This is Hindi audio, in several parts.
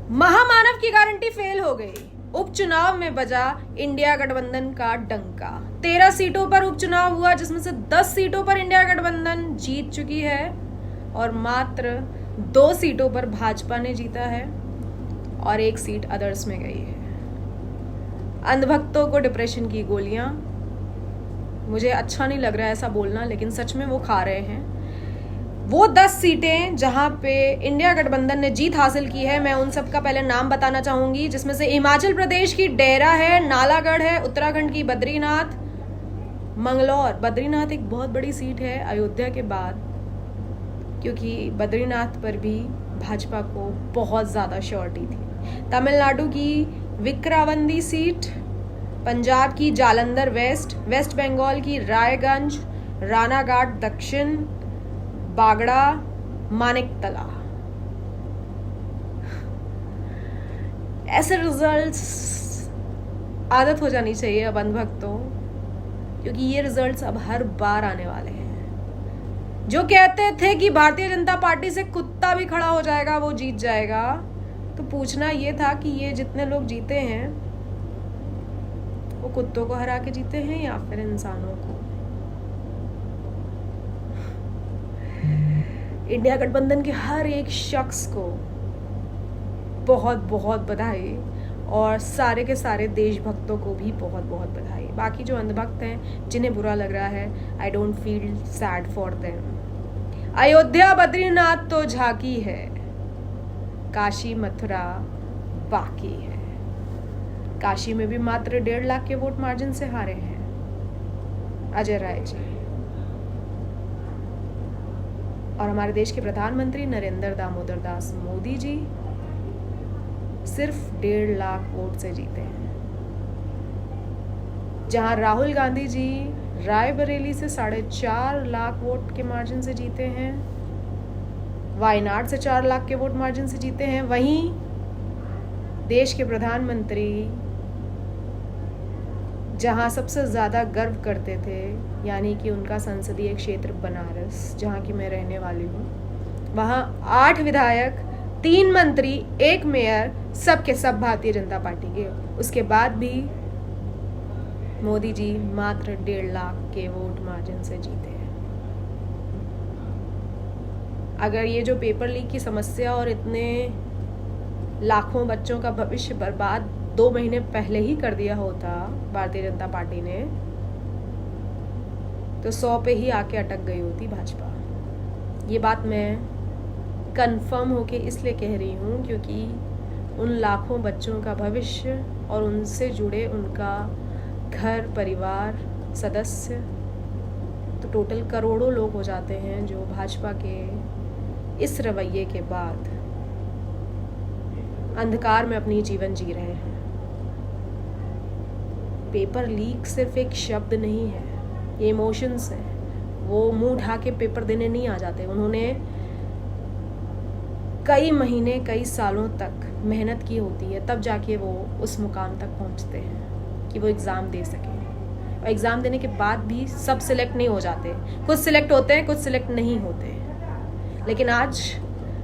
महामानव की गारंटी फेल हो गई। उपचुनाव में बजा इंडिया गठबंधन का डंका। 13 सीटों पर उपचुनाव हुआ, जिसमें से 10 सीटों पर इंडिया गठबंधन जीत चुकी है और मात्र 2 सीटों पर भाजपा ने जीता है और 1 सीट अदर्स में गई है। अंधभक्तों को डिप्रेशन की गोलियां, मुझे अच्छा नहीं लग रहा है ऐसा बोलना, लेकिन सच में वो खा रहे हैं। वो 10 सीटें जहां पे इंडिया गठबंधन ने जीत हासिल की है, मैं उन सब का पहले नाम बताना चाहूंगी, जिसमें से हिमाचल प्रदेश की डेरा है, नालागढ़ है, उत्तराखंड की बद्रीनाथ, मंगलौर। बद्रीनाथ एक बहुत बड़ी सीट है अयोध्या के बाद, क्योंकि बद्रीनाथ पर भी भाजपा को बहुत ज़्यादा श्योरिटी थी। तमिलनाडु की विक्रावंदी सीट, पंजाब की जालंधर वेस्ट, वेस्ट बंगाल की रायगंज, रानाघाट दक्षिण, बागड़ा, मानिकतला। ऐसे रिजल्ट्स आदत हो जानी चाहिए अब अंधभक्तों, क्योंकि ये रिजल्ट्स अब हर बार आने वाले हैं। जो कहते थे कि भारतीय जनता पार्टी से कुत्ता भी खड़ा हो जाएगा वो जीत जाएगा, तो पूछना ये था कि ये जितने लोग जीते हैं वो कुत्तों को हरा के जीते हैं या फिर इंसानों को। इंडिया गठबंधन के हर एक शख्स को बहुत बहुत बधाई और सारे के सारे देशभक्तों को भी बहुत बहुत बधाई। बाकी जो अंधभक्त हैं जिन्हें बुरा लग रहा है, I don't feel sad for them. Ayodhya Badrinath तो झांकी है, काशी मथुरा बाकी है। काशी में भी मात्र 1.5 लाख के वोट मार्जिन से हारे हैं अजय राय जी, और हमारे देश के प्रधानमंत्री नरेंद्र दामोदर दास मोदी जी सिर्फ 1.5 लाख वोट से जीते हैं। जहां राहुल गांधी जी रायबरेली से 4.5 लाख वोट के मार्जिन से जीते हैं, वायनाड से 4 लाख के वोट मार्जिन से जीते हैं, वहीं देश के प्रधानमंत्री जहां सबसे ज़्यादा गर्व करते थे, यानी कि उनका संसदीय क्षेत्र बनारस, जहां की मैं रहने वाली हूँ, वहां 8 विधायक, 3 मंत्री, 1 मेयर, सब के सब भारतीय जनता पार्टी के। उसके बाद भी मोदी जी मात्र 1.5 लाख के वोट मार्जिन से जीते हैं। अगर ये जो पेपर लीक की समस्या और इतने लाखों बच्चों का भविष्य बर्बाद 2 महीने पहले ही कर दिया होता भारतीय जनता पार्टी ने, तो 100 पे ही आके अटक गई होती भाजपा। ये बात मैं कंफर्म होके इसलिए कह रही हूँ क्योंकि उन लाखों बच्चों का भविष्य और उनसे जुड़े उनका घर परिवार सदस्य, तो टोटल करोड़ों लोग हो जाते हैं जो भाजपा के इस रवैये के बाद अंधकार में अपनी जीवन जी रहे हैं। पेपर लीक सिर्फ एक शब्द नहीं है, ये इमोशंस है। वो मुंह ढा के पेपर देने नहीं आ जाते, उन्होंने कई महीने कई सालों तक मेहनत की होती है, तब जाके वो उस मुकाम तक पहुंचते हैं कि वो एग्ज़ाम दे सकें। और एग्ज़ाम देने के बाद भी सब सिलेक्ट नहीं हो जाते, कुछ सिलेक्ट होते हैं, कुछ सिलेक्ट नहीं होते। लेकिन आज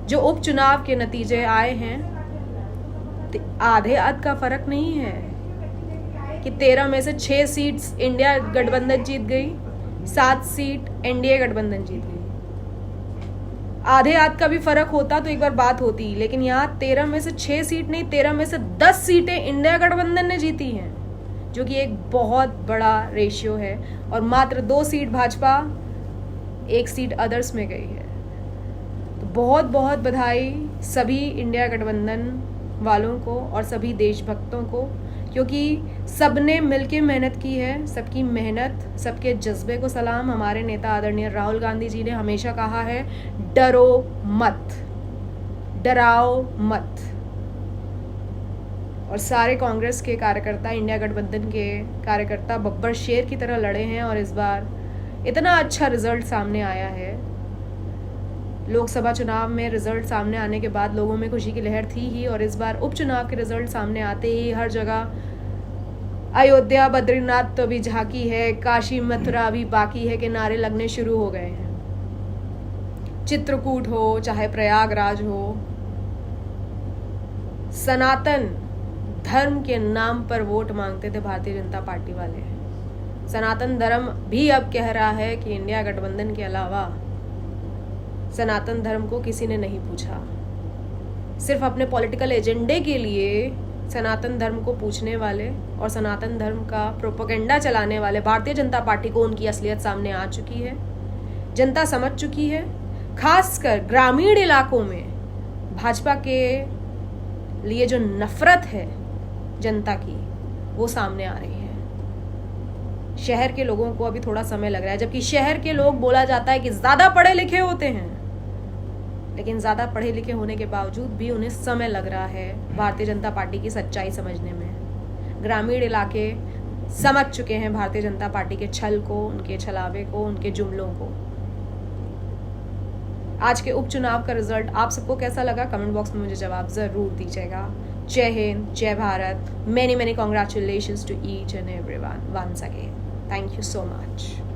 जो उपचुनाव के नतीजे आए हैं, आधे अध का फर्क नहीं है कि 13 में से 6 सीट्स इंडिया गठबंधन जीत गई, 7 सीट एनडीए गठबंधन जीत गई। आधे आध का भी फर्क होता तो एक बार बात होती, लेकिन यहाँ 13 में से 6 सीट नहीं, 13 में से 10 सीटें इंडिया गठबंधन ने जीती हैं, जो कि एक बहुत बड़ा रेशियो है। और मात्र 2 सीट भाजपा, 1 सीट अदर्स में गई है। तो बहुत बहुत बधाई सभी इंडिया गठबंधन वालों को और सभी देशभक्तों को, क्योंकि सबने मिलके मेहनत की है। सबकी मेहनत, सबके जज्बे को सलाम। हमारे नेता आदरणीय राहुल गांधी जी ने हमेशा कहा है, डरो मत, डराओ मत। और सारे कांग्रेस के कार्यकर्ता, इंडिया गठबंधन के कार्यकर्ता बब्बर शेर की तरह लड़े हैं और इस बार इतना अच्छा रिजल्ट सामने आया है। लोकसभा चुनाव में रिजल्ट सामने आने के बाद लोगों में खुशी की लहर थी ही, और इस बार उपचुनाव के रिजल्ट सामने आते ही हर जगह अयोध्या बद्रीनाथ तो अभी झांकी है, काशी मथुरा अभी बाकी है के नारे लगने शुरू हो गए हैं। चित्रकूट हो चाहे प्रयागराज हो, सनातन धर्म के नाम पर वोट मांगते थे भारतीय जनता पार्टी वाले। सनातन धर्म भी अब कह रहा है कि इंडिया गठबंधन के अलावा सनातन धर्म को किसी ने नहीं पूछा। सिर्फ अपने पॉलिटिकल एजेंडे के लिए सनातन धर्म को पूछने वाले और सनातन धर्म का प्रोपेगेंडा चलाने वाले भारतीय जनता पार्टी को उनकी असलियत सामने आ चुकी है। जनता समझ चुकी है। खासकर ग्रामीण इलाकों में भाजपा के लिए जो नफरत है जनता की, वो सामने आ रही है। शहर के लोगों को अभी थोड़ा समय लग रहा है, जबकि शहर के लोग बोला जाता है कि ज्यादा पढ़े लिखे होते हैं, लेकिन ज्यादा पढ़े लिखे होने के बावजूद भी उन्हें समय लग रहा है भारतीय जनता पार्टी की सच्चाई समझने में। ग्रामीण इलाके समझ चुके हैं भारतीय जनता पार्टी के छल को, उनके छलावे को, उनके जुमलों को। आज के उपचुनाव का रिजल्ट आप सबको कैसा लगा? कमेंट बॉक्स में मुझे जवाब जरूर दीजिएगा। जय हिंद, जय Bharat. Many many congratulations to each and everyone once again. Thank you so much.